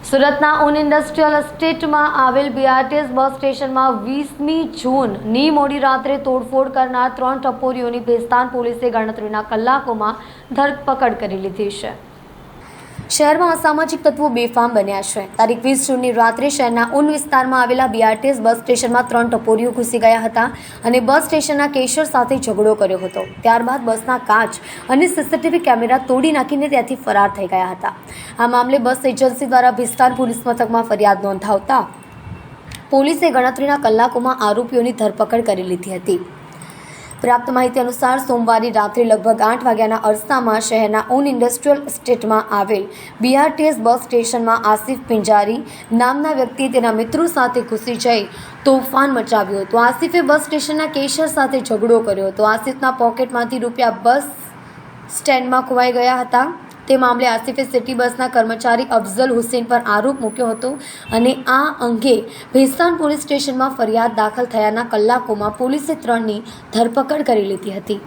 સુરતના ઉન ઇન્ડસ્ટ્રીયલ એસ્ટેટમાં આવેલ BRTS bus સ્ટેશનમાં 20મી જૂનની મોડી રાત્રે તોડફોડ કરનાર 3 ટપોરીઓની ભેસ્તાન પોલીસે ગણતરીના કલાકોમાં ધરપકડ કરી લીધી છે। શહેરમાં અસામાજિક તત્વો બેફામ બન્યા છે। તારીખ 20 જૂનની રાત્રે શહેરના ઉન વિસ્તારમાં આવેલા બીઆરટીએસ બસ સ્ટેશનમાં 3 ટપોરીઓ ઘૂસી ગયા હતા અને બસ સ્ટેશનના કેશિયર સાથે ઝઘડો કર્યો હતો। ત્યારબાદ બસના કાચ અને સીસીટીવી કેમેરા તોડી નાખીને ત્યાંથી ફરાર થઈ ગયા હતા। આ મામલે બસ એજન્સી દ્વારા ભેસ્તાન પોલીસ મથકમાં ફરિયાદ નોંધાવતા પોલીસે ગણતરીના કલાકોમાં આરોપીઓની ધરપકડ કરી લીધી હતી। પ્રાપ્ત માહિતી અનુસાર સોમવારે રાત્રે લગભગ 8 વાગ્યાના અરસામાં શહેરના ઉન ઇન્ડસ્ટ્રીયલ એસ્ટેટમાં આવેલ બીઆરટીએસ બસ સ્ટેશનમાં આસિફ પિંજારી નામના વ્યક્તિએ તેના મિત્રો સાથે ઘૂસી જઈ તોફાન મચાવ્યું હતું। આસિફે બસ સ્ટેશનના કેશિયર સાથે ઝઘડો કર્યો હતો। આસિફના પોકેટમાંથી રૂપિયા બસ સ્ટેન્ડમાં ખોવાઈ ગયા હતા। તે મામલે આસિફે સિટી બસના કર્મચારી અફઝલ હુસેન પર આરોપ મૂક્યો હતો અને આ અંગે ભેસ્તાન પોલીસ સ્ટેશનમાં ફરિયાદ દાખલ થયાના કલાકોમાં પોલીસે 3ની ધરપકડ કરી લીધી હતી।